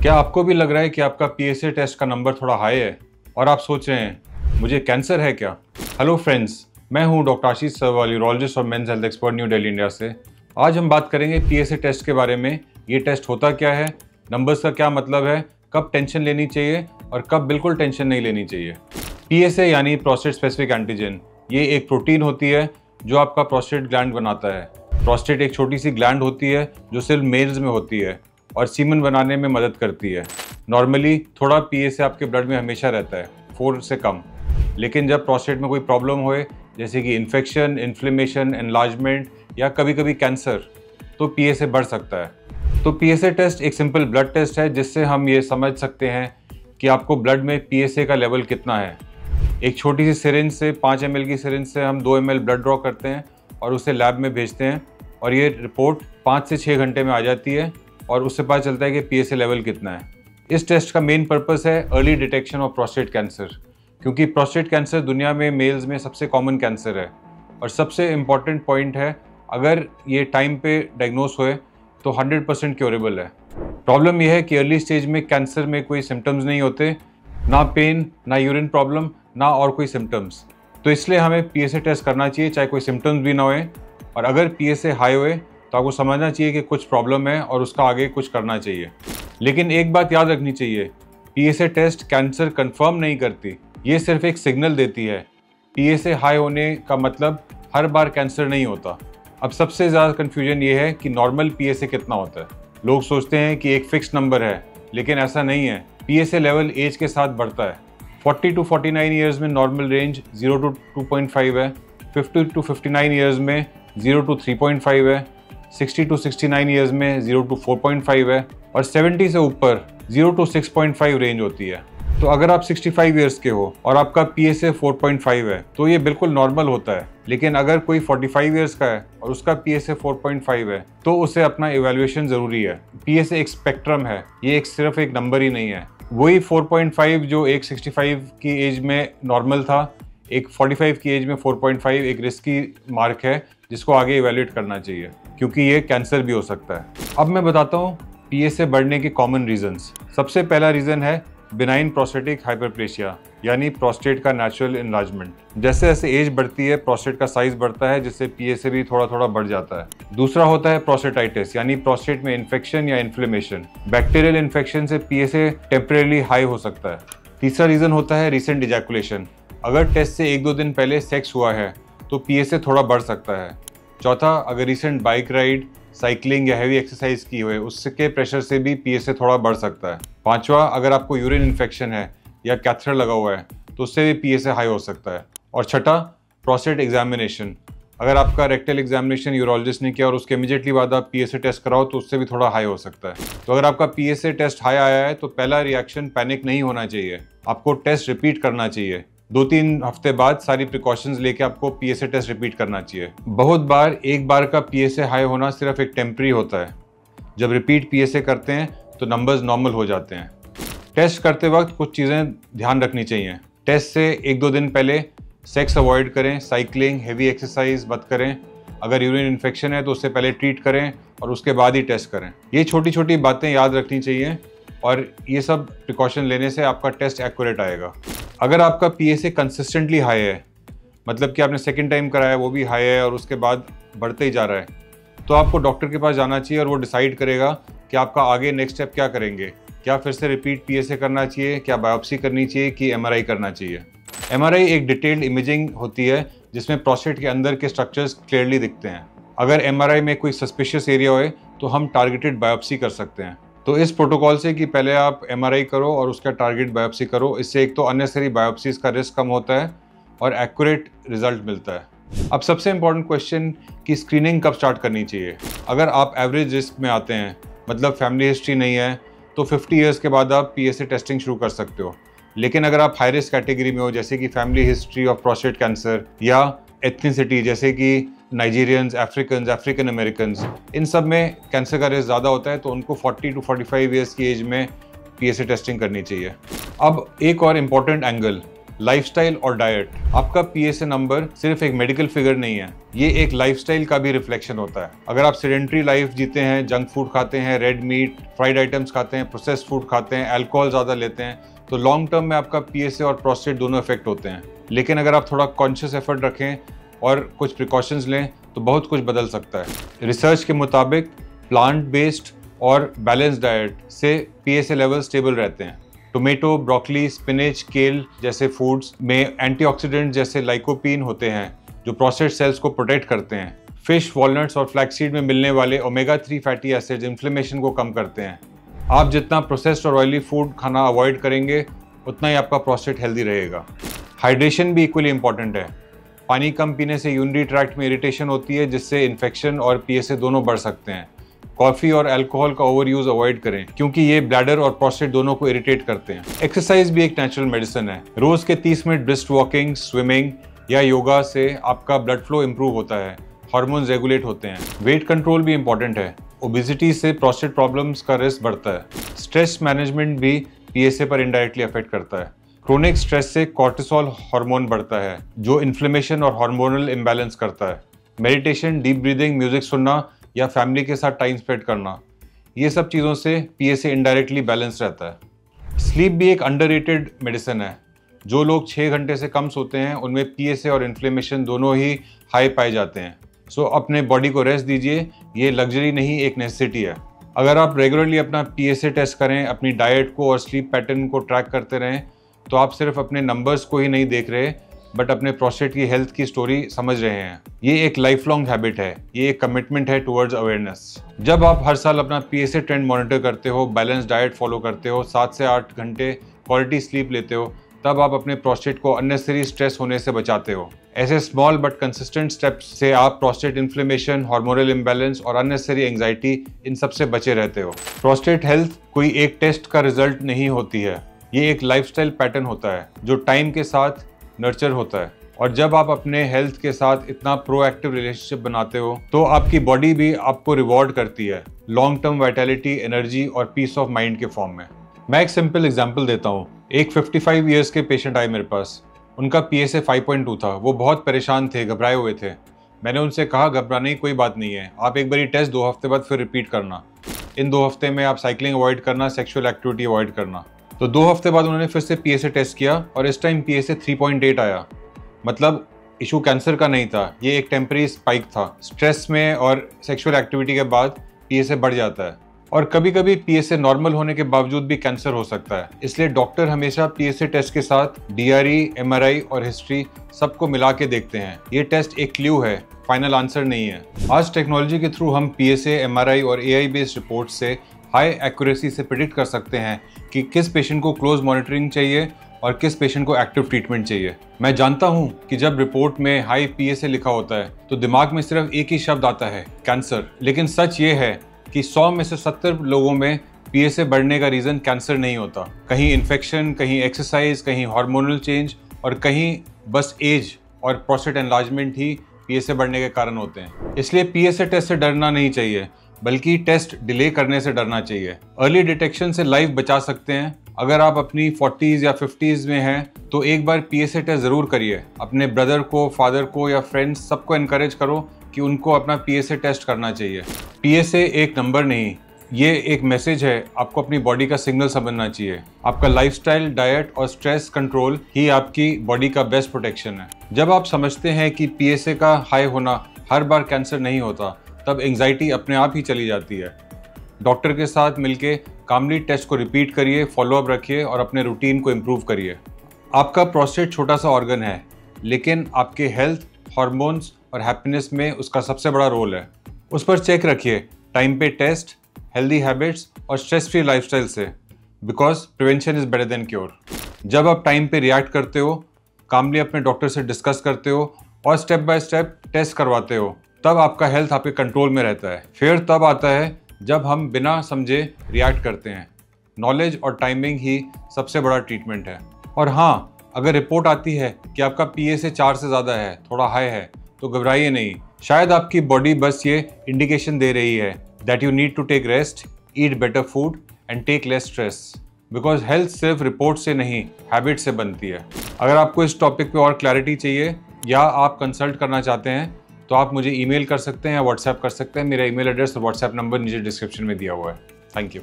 क्या आपको भी लग रहा है कि आपका पीएसए टेस्ट का नंबर थोड़ा हाई है और आप सोच रहे हैं मुझे कैंसर है क्या? हेलो फ्रेंड्स, मैं हूं डॉक्टर आशीष सरवाल, यूरोलॉजिस्ट और men's health expert, New Delhi, India से। आज हम बात करेंगे पीएसए टेस्ट के बारे में। ये टेस्ट होता क्या है, नंबर्स का क्या मतलब है, कब टेंशन लेनी चाहिए और कब बिल्कुल टेंशन नहीं लेनी चाहिए। पीएसए यानी प्रोस्टेट स्पेसिफिक एंटीजन, ये एक प्रोटीन होती है जो आपका प्रोस्टेट ग्लैंड बनाता है। प्रोस्टेट एक छोटी सी ग्लैंड होती है जो सिर्फ मेल्स में होती है और सीमन बनाने में मदद करती है। नॉर्मली थोड़ा पीएसए आपके ब्लड में हमेशा रहता है, 4 से कम। लेकिन जब प्रोस्टेट में कोई प्रॉब्लम होए, जैसे कि इन्फेक्शन, इन्फ्लेमेशन, एनलार्जमेंट या कभी कभी कैंसर, तो पीएसए बढ़ सकता है। तो पीएसए टेस्ट एक सिंपल ब्लड टेस्ट है जिससे हम ये समझ सकते हैं कि आपको ब्लड में पीएसए का लेवल कितना है। एक छोटी सी सिरिंज से, 5 ml की सिरिंज से हम 2 ml ब्लड ड्रॉ करते हैं और उसे लैब में भेजते हैं और ये रिपोर्ट 5 से 6 घंटे में आ जाती है और उससे पता चलता है कि पीएसए लेवल कितना है। इस टेस्ट का मेन पर्पस है early detection of prostate cancer, क्योंकि प्रोस्टेट कैंसर दुनिया में मेल्स में सबसे कॉमन कैंसर है और सबसे इम्पॉर्टेंट पॉइंट है, अगर ये टाइम पे डायग्नोस हुए तो 100% क्योरेबल है। प्रॉब्लम यह है कि अर्ली स्टेज में कैंसर में कोई सिम्टम्स नहीं होते, ना पेन, ना यूरिन प्रॉब्लम, ना और कोई सिम्टम्स। तो इसलिए हमें पीएसए टेस्ट करना चाहिए चाहे कोई सिम्टम्स भी ना होए। और अगर पीएसए हाई होए तो आपको समझना चाहिए कि कुछ प्रॉब्लम है और उसका आगे कुछ करना चाहिए। लेकिन एक बात याद रखनी चाहिए, पीएसए टेस्ट कैंसर कंफर्म नहीं करती, ये सिर्फ एक सिग्नल देती है। पीएसए हाई होने का मतलब हर बार कैंसर नहीं होता। अब सबसे ज़्यादा कन्फ्यूजन ये है कि नॉर्मल पीएसए कितना होता है। लोग सोचते हैं कि एक फिक्स नंबर है, लेकिन ऐसा नहीं है। पीएसए लेवल एज के साथ बढ़ता है। 40 to 49 ईयर्स में नॉर्मल रेंज 0 to 2.5 है, 50 to 59 ईयर्स में 0 to 3.5 है, 60 to 69 ईयर्स में 0 to 4.5 है और 70 से ऊपर 0 to 6.5 रेंज होती है। तो अगर आप 65 ईयर्स के हो और आपका पीएसए 4.5 है तो ये बिल्कुल नॉर्मल होता है। लेकिन अगर कोई 45 ईयर्स का है और उसका पीएसए 4.5 है तो उसे अपना इवैल्यूएशन ज़रूरी है। पीएसए एक स्पेक्ट्रम है, ये सिर्फ एक नंबर ही नहीं है। वही 4.5 जो एक 65 की एज में नॉर्मल था, एक 45 की एज में 4.5 एक रिस्की मार्क है जिसको आगे इवैल्यूएट करना चाहिए, क्योंकि ये कैंसर भी हो सकता है। अब मैं बताता हूँ पीएसए बढ़ने के कॉमन रीजंस। सबसे पहला रीज़न है बिनाइन प्रोस्टेटिक हाइपरप्लेशिया, यानी प्रोस्टेट का नेचुरल एनलार्जमेंट। जैसे जैसे एज बढ़ती है प्रोस्टेट का साइज बढ़ता है, जिससे पीएसए भी थोड़ा थोड़ा बढ़ जाता है। दूसरा होता है प्रोस्टेटाइटिस, यानी प्रोस्टेट में इन्फेक्शन या इन्फ्लेमेशन। बैक्टीरियल इन्फेक्शन से पीएसए टेम्परेली हाई हो सकता है। तीसरा रीजन होता है रिसेंट इजैकुलेशन। अगर टेस्ट से 1-2 दिन पहले सेक्स हुआ है तो पीएसए थोड़ा बढ़ सकता है। चौथा, अगर रिसेंट बाइक राइड, साइकिलिंग या हैवी एक्सरसाइज की हुए उसके प्रेशर से भी पीएसए थोड़ा बढ़ सकता है। पांचवा, अगर आपको यूरिन इन्फेक्शन है या कैथेटर लगा हुआ है तो उससे भी पीएसए हाई हो सकता है। और छठा, प्रोस्टेट एग्जामिनेशन। अगर आपका रेक्टल एग्जामिनेशन यूरोलॉजिस्ट ने किया और उसके इमीडिएटली बाद आप पीएसए टेस्ट कराओ तो उससे भी थोड़ा हाई हो सकता है। तो अगर आपका पीएसए टेस्ट हाई आया है तो पहला रिएक्शन पैनिक नहीं होना चाहिए, आपको टेस्ट रिपीट करना चाहिए। 2-3 हफ्ते बाद सारी प्रिकॉशंस लेके आपको पीएसए टेस्ट रिपीट करना चाहिए। बहुत बार एक बार का पीएसए हाई होना सिर्फ एक टेम्परेरी होता है। जब रिपीट पीएसए करते हैं तो नंबर्स नॉर्मल हो जाते हैं। टेस्ट करते वक्त कुछ चीज़ें ध्यान रखनी चाहिए। टेस्ट से 1-2 दिन पहले सेक्स अवॉइड करें, साइकिलिंग, हेवी एक्सरसाइज मत करें। अगर यूरिन इन्फेक्शन है तो उससे पहले ट्रीट करें और उसके बाद ही टेस्ट करें। ये छोटी छोटी बातें याद रखनी चाहिए और ये सब प्रिकॉशन लेने से आपका टेस्ट एक्यूरेट आएगा। अगर आपका पीएसए कंसिस्टेंटली हाई है, मतलब कि आपने सेकंड टाइम कराया वो भी हाई है और उसके बाद बढ़ते ही जा रहा है, तो आपको डॉक्टर के पास जाना चाहिए और वो डिसाइड करेगा कि आपका आगे नेक्स्ट स्टेप क्या करेंगे। क्या फिर से रिपीट पीएसए करना चाहिए, क्या बायोप्सी करनी चाहिए कि एमआरआई करना चाहिए। एमआरआई एक डिटेल्ड इमेजिंग होती है जिसमें प्रोस्टेट के अंदर के स्ट्रक्चर्स क्लियरली दिखते हैं। अगर एमआरआई में कोई सस्पिशियस एरिया होए तो हम टारगेटेड बायोप्सी कर सकते हैं। तो इस प्रोटोकॉल से कि पहले आप एमआरआई करो और उसका टारगेट बायोप्सी करो, इससे एक तो अननेसेसरी बायोप्सीज का रिस्क कम होता है और एक्यूरेट रिजल्ट मिलता है। अब सबसे इम्पॉर्टेंट क्वेश्चन कि स्क्रीनिंग कब स्टार्ट करनी चाहिए। अगर आप एवरेज रिस्क में आते हैं, मतलब फैमिली हिस्ट्री नहीं है, तो 50 ईयर्स के बाद आप पीएसए टेस्टिंग शुरू कर सकते हो। लेकिन अगर आप हाई रिस्क कैटेगरी में हो, जैसे कि family history of prostate cancer या एथनिसिटी, जैसे कि नाइजीरियंस, अफ्रीकन अमेरिकन, इन सब में कैंसर का रिस्क ज़्यादा होता है, तो उनको 40 to 45 ईयर्स की एज में पीएसए टेस्टिंग करनी चाहिए। अब एक और इम्पॉर्टेंट एंगल, लाइफस्टाइल और डाइट। आपका पीएसए नंबर सिर्फ एक मेडिकल फिगर नहीं है, ये एक लाइफस्टाइल का भी रिफ्लेक्शन होता है। अगर आप सेडेंटरी लाइफ जीते हैं, जंक फूड खाते हैं, रेड मीट, फ्राइड आइटम्स खाते हैं, प्रोसेस्ड फूड खाते हैं, अल्कोहल ज़्यादा लेते हैं, तो लॉन्ग टर्म में आपका पीएसए और प्रोस्टेट दोनों इफेक्ट होते हैं। लेकिन अगर आप थोड़ा कॉन्शियस एफर्ट रखें और कुछ प्रिकॉशंस लें तो बहुत कुछ बदल सकता है। रिसर्च के मुताबिक प्लांट बेस्ड और बैलेंस डाइट से पीएसए लेवल स्टेबल रहते हैं। टोमेटो, ब्रोकली, स्पिनच, केल जैसे फूड्स में एंटीऑक्सीडेंट जैसे लाइकोपीन होते हैं जो प्रोस्टेट सेल्स को प्रोटेक्ट करते हैं। फिश, वॉलनट्स और फ्लैक्सीड में मिलने वाले ओमेगा 3 फैटी एसिड्स इन्फ्लेमेशन को कम करते हैं। आप जितना प्रोसेस्ड और ऑयली फूड खाना अवॉइड करेंगे उतना ही आपका प्रोस्टेट हेल्दी रहेगा। हाइड्रेशन भी इक्वली इंपॉर्टेंट है। पानी कम पीने से यूरिनरी ट्रैक्ट में इरिटेशन होती है जिससे इन्फेक्शन और पीएसए दोनों बढ़ सकते हैं। कॉफ़ी और अल्कोहल का ओवर यूज अवॉइड करें क्योंकि ये ब्लैडर और प्रोस्टेट दोनों को इरिटेट करते हैं। एक्सरसाइज भी एक नेचुरल मेडिसिन है। रोज के 30 मिनट ब्रिस्क वॉकिंग, स्विमिंग या योगा से आपका ब्लड फ्लो इंप्रूव होता है, हार्मोन्स रेगुलेट होते हैं। वेट कंट्रोल भी इंपॉर्टेंट है। ओबेसिटी से प्रोस्टेट प्रॉब्लम्स का रिस्क बढ़ता है। स्ट्रेस मैनेजमेंट भी पीएसए पर इनडायरेक्टली अफेक्ट करता है। क्रोनिक स्ट्रेस से कॉर्टिसोल हार्मोन बढ़ता है जो इन्फ्लेमेशन और हार्मोनल इम्बैलेंस करता है। मेडिटेशन, डीप ब्रीदिंग, म्यूजिक सुनना या फैमिली के साथ टाइम स्पेंड करना, ये सब चीज़ों से पीएसए इनडायरेक्टली बैलेंस रहता है। स्लीप भी एक अंडररेटेड मेडिसिन है। जो लोग 6 घंटे से कम सोते हैं उनमें पीएसए और इन्फ्लेमेशन दोनों ही हाई पाए जाते हैं। सो अपने बॉडी को रेस्ट दीजिए, ये लग्जरी नहीं एक नेसेसिटी है। अगर आप रेगुलरली अपना पीएसए टेस्ट करें, अपनी डाइट को और स्लीप पैटर्न को ट्रैक करते रहें तो आप सिर्फ अपने नंबर्स को ही नहीं देख रहे बट अपने प्रोस्टेट की हेल्थ की स्टोरी समझ रहे हैं। ये एक लाइफ लॉन्ग हैबिट है, ये एक कमिटमेंट है टुवर्ड्स अवेयरनेस। जब आप हर साल अपना पीएसए ट्रेंड मॉनिटर करते हो, बैलेंस डाइट फॉलो करते हो, 7 से 8 घंटे क्वालिटी स्लीप लेते हो, तब आप अपने प्रोस्टेट को अननेसेसरी स्ट्रेस होने से बचाते हो। ऐसे स्मॉल बट कंसिस्टेंट स्टेप्स से आप प्रोस्टेट इन्फ्लेमेशन, हार्मोनल इम्बैलेंस और अननेसेसरी एंजाइटी इन सब से बचे रहते हो। प्रोस्टेट हेल्थ कोई एक टेस्ट का रिजल्ट नहीं होती है, ये एक लाइफस्टाइल पैटर्न होता है जो टाइम के साथ नर्चर होता है। और जब आप अपने हेल्थ के साथ इतना प्रोएक्टिव रिलेशनशिप बनाते हो तो आपकी बॉडी भी आपको रिवॉर्ड करती है लॉन्ग टर्म वाइटैलिटी, एनर्जी और पीस ऑफ माइंड के फॉर्म में। मैं एक सिंपल एग्जांपल देता हूँ। एक 55 ईयर्स के पेशेंट आए मेरे पास। उनका पीएसए 5.2 था। वो बहुत परेशान थे, घबराए हुए थे। मैंने उनसे कहा घबराने की कोई बात नहीं है, आप एक बारी टेस्ट 2 हफ्ते बाद फिर रिपीट करना। इन 2 हफ्ते में आप साइकिलिंग अवॉइड करना, सेक्सुअल एक्टिविटी अवॉइड करना। तो 2 हफ्ते बाद उन्होंने फिर से पीएसए टेस्ट किया और इस टाइम पीएसए 3.8 आया। मतलब इशू कैंसर का नहीं था, ये एक टेम्परेरी स्पाइक था। स्ट्रेस में और सेक्सुअल एक्टिविटी के बाद पीएसए बढ़ जाता है और कभी कभी पीएसए नॉर्मल होने के बावजूद भी कैंसर हो सकता है। इसलिए डॉक्टर हमेशा पीएसए टेस्ट के साथ डीआरई, एमआरआई और हिस्ट्री सबको मिला के देखते हैं। ये टेस्ट एक क्लू है, फाइनल आंसर नहीं है। आज टेक्नोलॉजी के थ्रू हम पीएसए, एमआरआई और एआई बेस्ड रिपोर्ट से हाई एक्यूरेसी से प्रिडिक्ट कर सकते हैं कि किस पेशेंट को क्लोज मॉनिटरिंग चाहिए और किस पेशेंट को एक्टिव ट्रीटमेंट चाहिए। मैं जानता हूं कि जब रिपोर्ट में हाई पीएसए लिखा होता है तो दिमाग में सिर्फ एक ही शब्द आता है, कैंसर। लेकिन सच ये है कि 100 में से 70 लोगों में पीएसए बढ़ने का रीज़न कैंसर नहीं होता। कहीं इन्फेक्शन, कहीं एक्सरसाइज, कहीं हार्मोनल चेंज और कहीं बस एज और प्रोस्टेट एनलार्जमेंट ही पीएसए बढ़ने के कारण होते हैं। इसलिए पीएसए टेस्ट से डरना नहीं चाहिए बल्कि टेस्ट डिले करने से डरना चाहिए। अर्ली डिटेक्शन से लाइफ बचा सकते हैं। अगर आप अपनी 40s या 50s में हैं तो एक बार पीएसए टेस्ट ज़रूर करिए। अपने ब्रदर को, फादर को या फ्रेंड्स सबको इनकरेज करो कि उनको अपना पीएसए टेस्ट करना चाहिए। पीएसए एक नंबर नहीं, ये एक मैसेज है। आपको अपनी बॉडी का सिग्नल समझना चाहिए। आपका लाइफस्टाइल, डाइट और स्ट्रेस कंट्रोल ही आपकी बॉडी का बेस्ट प्रोटेक्शन है। जब आप समझते हैं कि पीएसए का हाई होना हर बार कैंसर नहीं होता, तब एंजाइटी अपने आप ही चली जाती है। डॉक्टर के साथ मिलके कामली टेस्ट को रिपीट करिए, फॉलोअप रखिए और अपने रूटीन को इम्प्रूव करिए। आपका प्रोस्टेट छोटा सा ऑर्गन है, लेकिन आपके हेल्थ, हार्मोन्स और हैप्पीनेस में उसका सबसे बड़ा रोल है। उस पर चेक रखिए, टाइम पे टेस्ट, हेल्दी हैबिट्स और स्ट्रेस फ्री लाइफस्टाइल से, because prevention is better than cure. जब आप टाइम पे रिएक्ट करते हो, कामली अपने डॉक्टर से डिस्कस करते हो और स्टेप बाय स्टेप टेस्ट करवाते हो, तब आपका हेल्थ आपके कंट्रोल में रहता है। फिर तब आता है जब हम बिना समझे रिएक्ट करते हैं। नॉलेज और टाइमिंग ही सबसे बड़ा ट्रीटमेंट है। और हाँ, अगर रिपोर्ट आती है कि आपका पीएसए 4 से ज़्यादा है, थोड़ा हाई है, तो घबराइए नहीं। शायद आपकी बॉडी बस ये इंडिकेशन दे रही है that you need to take rest, eat better food and take less stress. Because health सिर्फ रिपोर्ट से नहीं, हैबिट से बनती है। अगर आपको इस टॉपिक पे और क्लैरिटी चाहिए या आप कंसल्ट करना चाहते हैं तो आप मुझे ईमेल कर सकते हैं या व्हाट्सएप कर सकते हैं। मेरा ईमेल एड्रेस और व्हाट्सएप नंबर नीचे डिस्क्रिप्शन में दिया हुआ है। Thank you.